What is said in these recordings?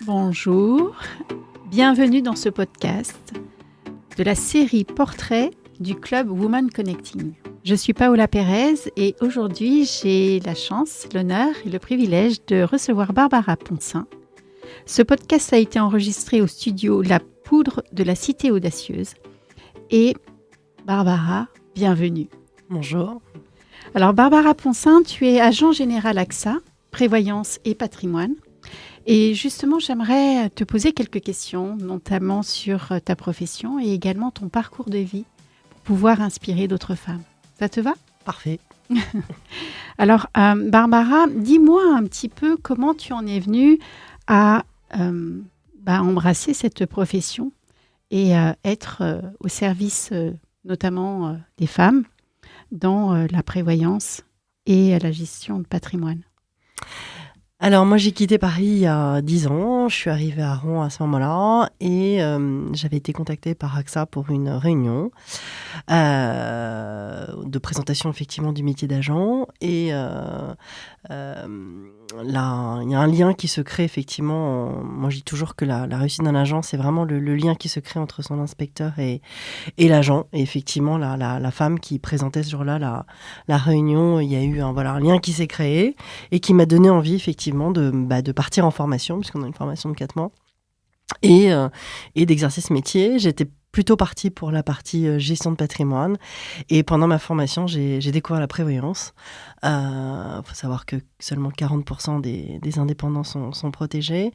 Bonjour, bienvenue dans ce podcast de la série Portrait du Club Women Connecting. Je suis Paola Pérez et aujourd'hui j'ai la chance, l'honneur et le privilège de recevoir Barbara Poncin. Ce podcast a été enregistré au studio La Poudre de la Cité Audacieuse. Et Barbara, bienvenue. Bonjour. Alors Barbara Poncin, tu es agent général AXA, prévoyance et patrimoine. Et justement, j'aimerais te poser quelques questions, notamment sur ta profession et également ton parcours de vie pour pouvoir inspirer d'autres femmes. Ça te va ? Parfait. Alors, Barbara, dis-moi un petit peu comment tu en es venue à embrasser cette profession et être au service notamment des femmes dans la prévoyance et la gestion de patrimoine. Alors moi j'ai quitté Paris il y a 10 ans, je suis arrivée à Rouen à ce moment-là et j'avais été contactée par AXA pour une réunion de présentation effectivement du métier d'agent et là il y a un lien qui se crée effectivement, moi je dis toujours que la réussite d'un agent c'est vraiment le lien qui se crée entre son inspecteur et l'agent et effectivement la femme qui présentait ce jour-là la réunion, il y a eu un lien qui s'est créé et qui m'a donné envie effectivement de partir en formation, puisqu'on a une formation de 4 mois, et d'exercer ce métier. J'étais plutôt partie pour la partie gestion de patrimoine. Et pendant ma formation, j'ai découvert la prévoyance. Faut savoir que seulement 40% des indépendants sont protégés.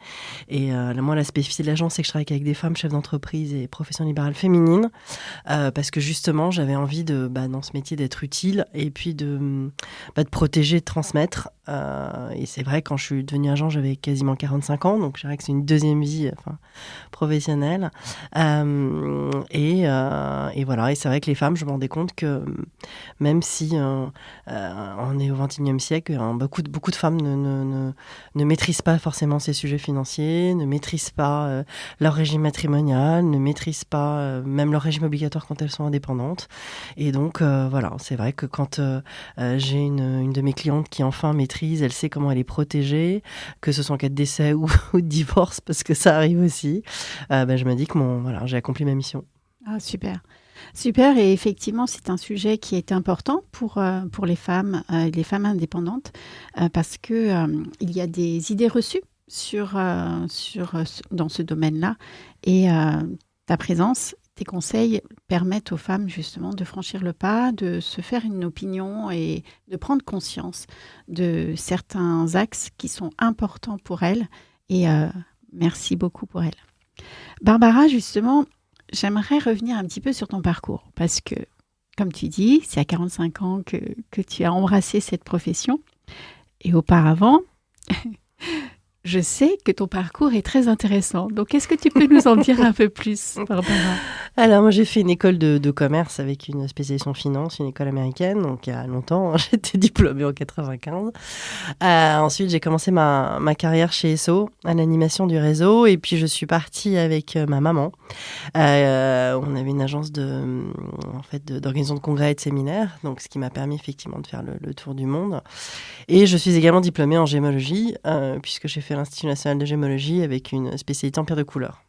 Et moi, la spécificité de l'agence, c'est que je travaille avec des femmes chefs d'entreprise et professions libérales féminines. Parce que justement, j'avais envie dans ce métier d'être utile et puis de protéger, de transmettre. Et c'est vrai, quand je suis devenue agent, j'avais quasiment 45 ans. Donc, je dirais que c'est une deuxième vie professionnelle. Et voilà. Et c'est vrai que les femmes, je me rendais compte que même si on est au XXIe siècle, beaucoup de femmes ne maîtrisent pas forcément ces sujets financiers, ne maîtrisent pas leur régime matrimonial, ne maîtrisent pas même leur régime obligatoire quand elles sont indépendantes. Et donc, c'est vrai que quand j'ai une de mes clientes qui enfin maîtrise, elle sait comment elle est protégée, que ce soit en cas de décès ou de divorce, parce que ça arrive aussi, je me dis que j'ai accompli ma mission. Ah, super. Super, et effectivement, c'est un sujet qui est important pour les femmes indépendantes, parce que il y a des idées reçues dans ce domaine-là, et ta présence, tes conseils permettent aux femmes justement de franchir le pas, de se faire une opinion et de prendre conscience de certains axes qui sont importants pour elles, et merci beaucoup pour elles. Barbara, justement, j'aimerais revenir un petit peu sur ton parcours parce que, comme tu dis, c'est à 45 ans que tu as embrassé cette profession. Et auparavant, je sais que ton parcours est très intéressant. Donc, est-ce que tu peux nous en dire un peu plus, Barbara ? Alors, moi, j'ai fait une école de commerce avec une spécialisation finance, une école américaine. Donc, il y a longtemps, j'étais diplômée en 95. Ensuite, j'ai commencé ma carrière chez Esso, à l'animation du réseau. Et puis, je suis partie avec ma maman. On avait une agence d'organisation de congrès et de séminaires. Donc, ce qui m'a permis effectivement de faire le tour du monde. Et je suis également diplômée en gémologie, puisque j'ai fait l'Institut national de gémologie avec une spécialité en pierre de couleur.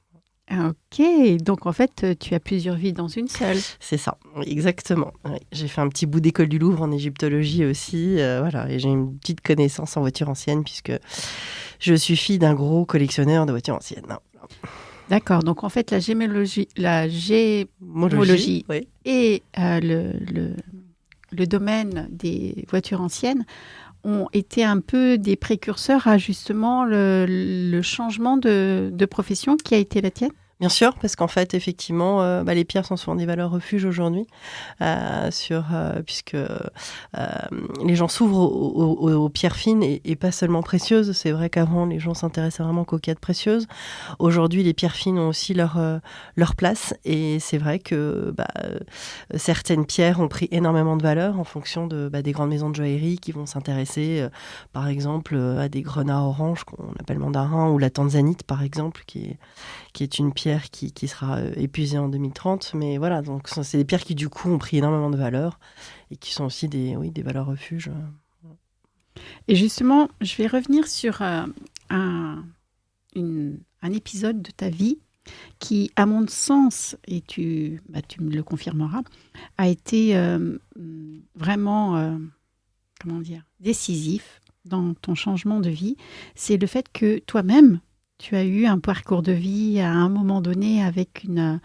Ok, donc en fait, tu as plusieurs vies dans une seule. C'est ça, exactement. Oui. J'ai fait un petit bout d'école du Louvre en égyptologie aussi, et j'ai une petite connaissance en voitures anciennes puisque je suis fille d'un gros collectionneur de voitures anciennes. D'accord, donc en fait, la gémologie oui. Et le domaine des voitures anciennes ont été un peu des précurseurs à justement le changement de profession qui a été la tienne ? Bien sûr, parce qu'en fait, effectivement, les pierres sont souvent des valeurs refuges aujourd'hui, puisque les gens s'ouvrent aux pierres fines et pas seulement précieuses. C'est vrai qu'avant, les gens s'intéressaient vraiment qu'aux pierres précieuses. Aujourd'hui, les pierres fines ont aussi leur place, et c'est vrai que certaines pierres ont pris énormément de valeur en fonction des grandes maisons de joaillerie qui vont s'intéresser, par exemple, à des grenats oranges qu'on appelle mandarin, ou la tanzanite, par exemple, qui est une pierre qui sera épuisée en 2030. Mais voilà, donc c'est des pierres qui, du coup, ont pris énormément de valeur et qui sont aussi des valeurs refuges. Et justement, je vais revenir sur un un épisode de ta vie qui, à mon sens, et tu me le confirmeras, a été vraiment, comment dire, décisif dans ton changement de vie. C'est le fait que toi-même, tu as eu un parcours de vie à un moment donné avec un,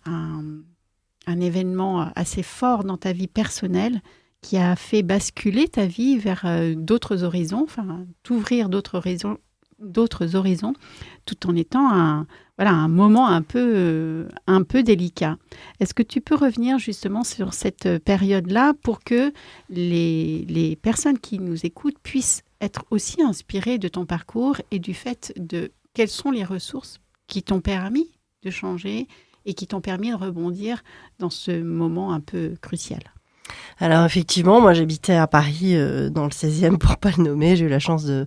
un événement assez fort dans ta vie personnelle qui a fait basculer ta vie vers d'autres horizons, enfin, t'ouvrir d'autres horizons, tout en étant un moment un peu délicat. Est-ce que tu peux revenir justement sur cette période-là pour que les personnes qui nous écoutent puissent être aussi inspirées de ton parcours et du fait de quelles sont les ressources qui t'ont permis de changer et qui t'ont permis de rebondir dans ce moment un peu crucial? Alors effectivement, moi j'habitais à Paris dans le 16e pour pas le nommer. J'ai eu la chance de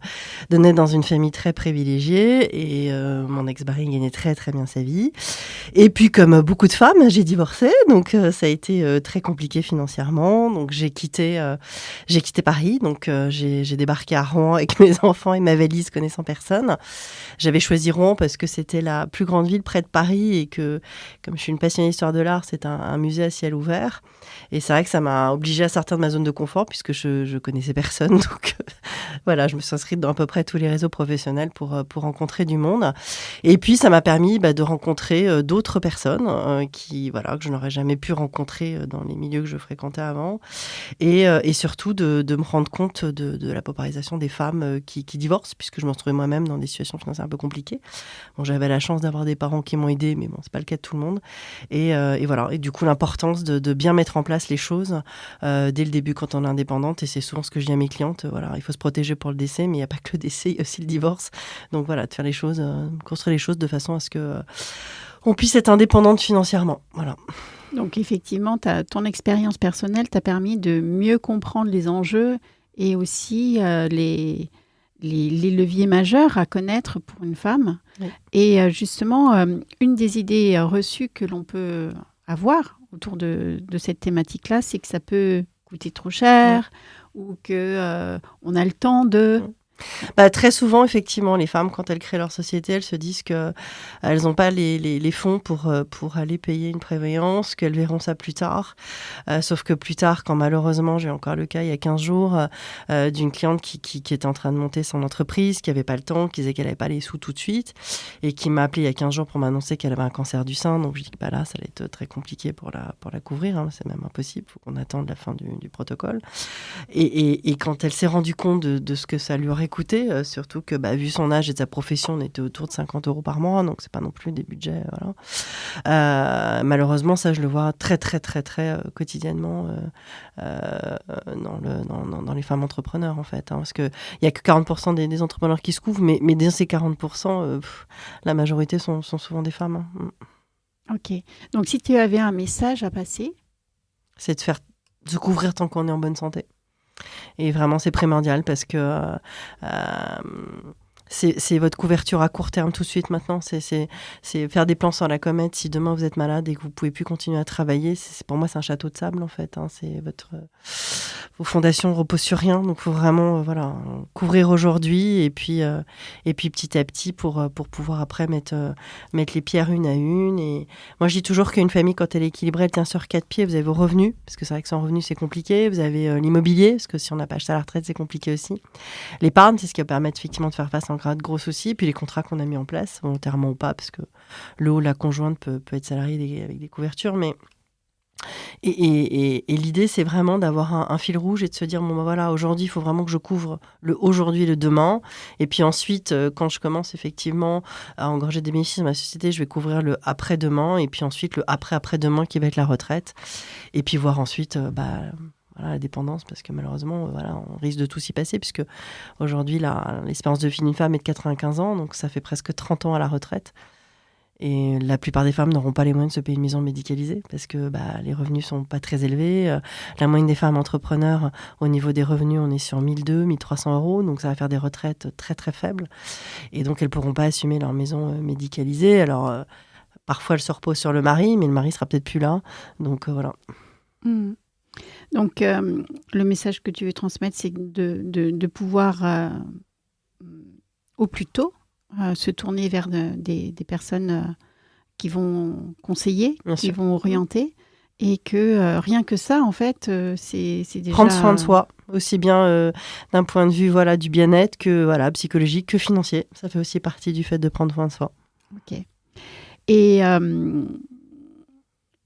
naître dans une famille très privilégiée et mon ex-mari gagnait très très bien sa vie. Et puis comme beaucoup de femmes, j'ai divorcé, donc ça a été très compliqué financièrement. Donc j'ai quitté Paris, donc j'ai débarqué à Rouen avec mes enfants et ma valise connaissant personne. J'avais choisi Rouen parce que c'était la plus grande ville près de Paris et que comme je suis une passionnée d'histoire de l'art, c'est un musée à ciel ouvert. Et c'est vrai que ça m'a obligée à sortir de ma zone de confort puisque je connaissais personne. Donc voilà, je me suis inscrite dans à peu près tous les réseaux professionnels pour rencontrer du monde. Et puis ça m'a permis de rencontrer d'autres personnes que je n'aurais jamais pu rencontrer dans les milieux que je fréquentais avant. Et surtout de me rendre compte de la paupérisation des femmes qui divorcent, puisque je me retrouvais moi-même dans des situations financières un peu compliquées. Bon, j'avais la chance d'avoir des parents qui m'ont aidée, mais bon, c'est pas le cas de tout le monde. Et voilà. Et du coup, l'importance de bien mettre en place les choses dès le début quand on est indépendante. Et c'est souvent ce que je dis à mes clientes. Voilà, il faut se protéger pour le décès, mais il n'y a pas que le décès, il y a aussi le divorce. Donc voilà, de faire les choses, construire les choses de façon à ce que on puisse être indépendante financièrement. Voilà. Donc effectivement, ton expérience personnelle t'a permis de mieux comprendre les enjeux et aussi les leviers majeurs à connaître pour une femme. Oui. Et justement, une des idées reçues que l'on peut avoir autour de cette thématique-là, c'est que ça peut coûter trop cher ou que on a le temps de... Très souvent, effectivement, les femmes, quand elles créent leur société, elles se disent qu'elles n'ont pas les fonds pour aller payer une prévoyance, qu'elles verront ça plus tard. Sauf que plus tard, quand malheureusement, j'ai encore le cas il y a 15 jours, d'une cliente qui était en train de monter son entreprise, qui n'avait pas le temps, qui disait qu'elle n'avait pas les sous tout de suite, et qui m'a appelé il y a 15 jours pour m'annoncer qu'elle avait un cancer du sein. Donc je dis que là, ça allait être très compliqué pour la couvrir. Hein. C'est même impossible, il faut qu'on attende la fin du protocole. Et quand elle s'est rendue compte de ce que ça lui aurait coûté, surtout que vu son âge et sa profession, on était autour de 50 € par mois, donc c'est pas non plus des budgets. Malheureusement, ça je le vois très très très très quotidiennement dans les femmes entrepreneurs en fait, parce que il y a que 40% des entrepreneurs qui se couvrent, mais dans ces 40%, la majorité sont souvent des femmes. Ok. Donc si tu avais un message à passer, c'est de se couvrir tant qu'on est en bonne santé. Et vraiment, c'est primordial parce que c'est votre couverture à court terme tout de suite maintenant. C'est faire des plans sur la comète. Si demain vous êtes malade et que vous ne pouvez plus continuer à travailler, pour moi, c'est un château de sable en fait. C'est vos fondations reposent sur rien. Donc, il faut vraiment couvrir aujourd'hui et puis petit à petit pour pouvoir après mettre les pierres une à une. Et moi, je dis toujours qu'une famille, quand elle est équilibrée, elle tient sur 4 pieds. Vous avez vos revenus, parce que c'est vrai que sans revenus, c'est compliqué. Vous avez l'immobilier, parce que si on n'a pas acheté à la retraite, c'est compliqué aussi. L'épargne, c'est ce qui va permettre effectivement de faire face à un grade gros souci. Puis les contrats qu'on a mis en place, volontairement ou pas, parce que la conjointe peut être salariée avec des couvertures, mais et l'idée, c'est vraiment d'avoir un fil rouge et de se dire, aujourd'hui, il faut vraiment que je couvre le aujourd'hui et le demain. Et puis ensuite, quand je commence effectivement à engorger des bénéfices dans ma société, je vais couvrir le après-demain et puis ensuite le après-après-demain qui va être la retraite. Et puis voir ensuite la dépendance, parce que malheureusement, on risque de tout s'y passer, puisque aujourd'hui, l'espérance de vie d'une femme est de 95 ans, donc ça fait presque 30 ans à la retraite. Et la plupart des femmes n'auront pas les moyens de se payer une maison médicalisée parce que les revenus sont pas très élevés. La moyenne des femmes entrepreneurs, au niveau des revenus, on est sur 1 200, 1 300 €. Donc, ça va faire des retraites très, très faibles. Et donc, elles pourront pas assumer leur maison médicalisée. Alors, parfois, elles se reposent sur le mari, mais le mari sera peut-être plus là. Donc, voilà. Mmh. Donc, le message que tu veux transmettre, c'est de pouvoir au plus tôt se tourner vers des personnes qui vont conseiller, Bien qui sûr. vont orienter, et que rien que ça, en fait, c'est déjà... Prendre soin de soi, aussi bien d'un point de vue voilà, du bien-être que voilà, psychologique que financier. Ça fait aussi partie du fait de prendre soin de soi. Ok. Et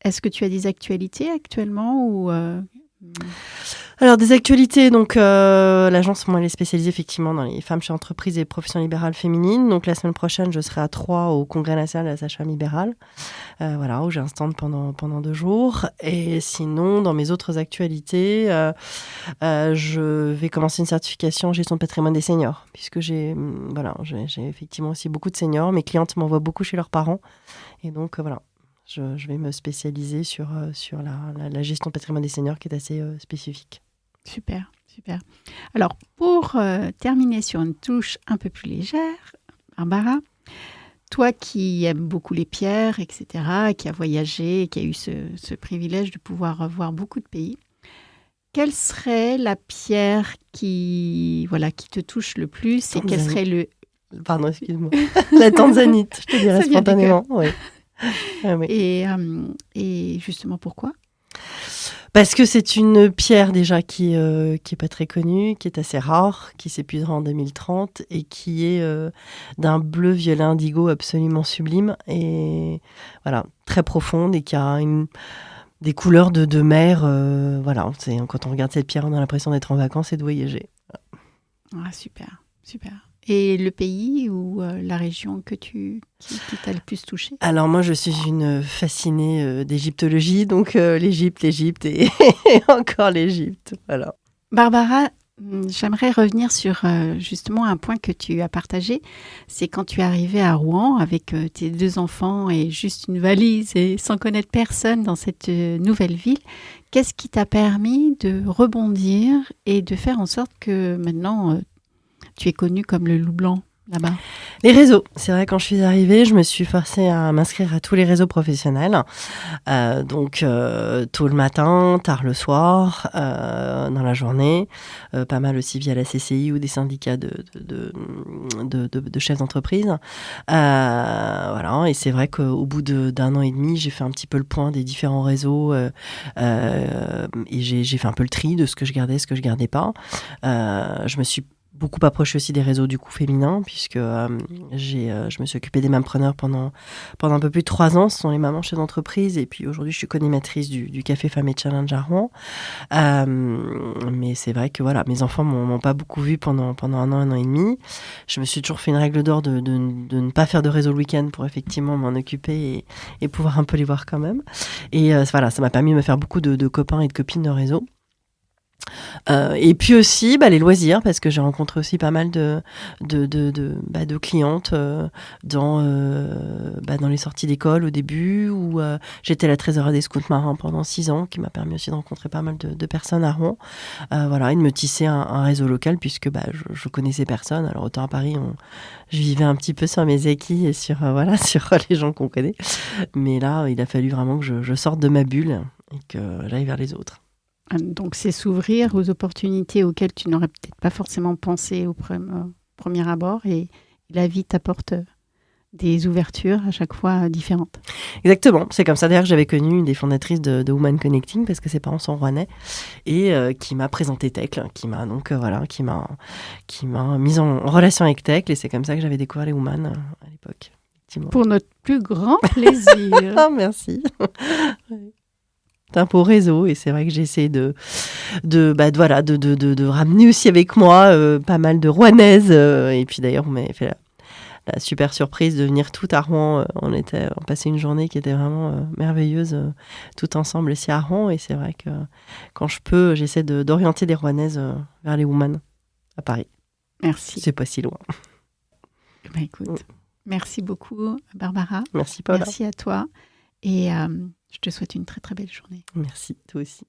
est-ce que tu as des actualités actuellement ou Alors, des actualités, donc l'agence, moi, elle est spécialisée effectivement dans les femmes chez entreprises et professions libérales féminines. Donc, la semaine prochaine, je serai à Troyes au Congrès national de la sage-femme libérale, voilà, où j'ai un stand pendant 2 jours. Et sinon, dans mes autres actualités, je vais commencer une certification en gestion de patrimoine des seniors, puisque j'ai effectivement aussi beaucoup de seniors. Mes clientes m'envoient beaucoup chez leurs parents. Et donc, voilà. Je vais me spécialiser sur la gestion de patrimoine des seniors qui est assez spécifique. Super, super. Alors, pour terminer sur une touche un peu plus légère, Barbara, toi qui aimes beaucoup les pierres, etc., qui a voyagé, qui a eu ce privilège de pouvoir voir beaucoup de pays, quelle serait la pierre qui te touche le plus et quel Tanzanie. serait le... Pardon, excuse-moi. La tanzanite, je te dirais Ça vient du spontanément. Oui. Ah oui. Et justement, pourquoi? Parce que c'est une pierre déjà qui est pas très connue, qui est assez rare, qui s'épuisera en 2030 et qui est d'un bleu violet indigo absolument sublime et voilà, très profonde et qui a des couleurs de mer. Voilà, quand on regarde cette pierre, on a l'impression d'être en vacances et de voyager. Ah, super, super. Et le pays ou la région qui t'a le plus touché? Alors moi, je suis une fascinée d'égyptologie, donc l'Égypte et encore l'Égypte, voilà. Barbara, j'aimerais revenir sur justement un point que tu as partagé. C'est quand tu es arrivée à Rouen avec tes 2 enfants et juste une valise et sans connaître personne dans cette nouvelle ville. Qu'est-ce qui t'a permis de rebondir et de faire en sorte que maintenant tu es connue comme le loup blanc là-bas? Les réseaux, c'est vrai, quand je suis arrivée, je me suis forcée à m'inscrire à tous les réseaux professionnels. Donc, tôt le matin, tard le soir, dans la journée, pas mal aussi via la CCI ou des syndicats de chefs d'entreprise. Voilà, et c'est vrai qu'au bout d'un an et demi, j'ai fait un petit peu le point des différents réseaux et j'ai fait un peu le tri de ce que je gardais, ce que je gardais pas. Je me suis beaucoup approché aussi des réseaux du coup féminins, puisque je me suis occupée des mampreneurs pendant un peu plus de 3 ans. Ce sont les mamans chefs d'entreprise, et puis aujourd'hui je suis co-animatrice du Café Femmes et Challenge à Rouen. Mais c'est vrai que voilà, mes enfants m'ont pas beaucoup vue pendant 1 an et demi. Je me suis toujours fait une règle d'or de ne pas faire de réseau le week-end pour effectivement m'en occuper et pouvoir un peu les voir quand même. Et voilà, ça m'a permis de me faire beaucoup de copains et de copines de réseau. Et puis aussi les loisirs, parce que j'ai rencontré aussi pas mal de clientes dans les sorties d'école au début, où j'étais la trésorière des scouts marins pendant 6 ans, qui m'a permis aussi de rencontrer pas mal de personnes à Rouen, voilà, et de me tisser un réseau local, puisque je connaissais personne. Alors autant à Paris, je vivais un petit peu sur mes acquis et sur sur les gens qu'on connaît, mais là il a fallu vraiment que je sorte de ma bulle et que j'aille vers les autres. Donc, c'est s'ouvrir aux opportunités auxquelles tu n'aurais peut-être pas forcément pensé au premier abord, et la vie t'apporte des ouvertures à chaque fois différentes. Exactement, c'est comme ça d'ailleurs que j'avais connu une des fondatrices de Woman Connecting, parce que ses parents sont rouennais, et qui m'a présenté Tecle, qui m'a mise en relation avec Tecle, et c'est comme ça que j'avais découvert les Woman à l'époque. Pour notre plus grand plaisir. Ah, merci. C'est un beau réseau, et c'est vrai que j'essaie de ramener aussi avec moi pas mal de Rouennaises, et puis d'ailleurs on m'avait fait la super surprise de venir tout à Rouen. On passait une journée qui était vraiment merveilleuse, tout ensemble ici à Rouen, et c'est vrai que quand je peux, j'essaie d'orienter des Rouennaises vers les Women à Paris. Merci. C'est pas si loin. Écoute, merci beaucoup Barbara. Merci Paula. Merci à toi, et je te souhaite une très très belle journée. Merci, toi aussi.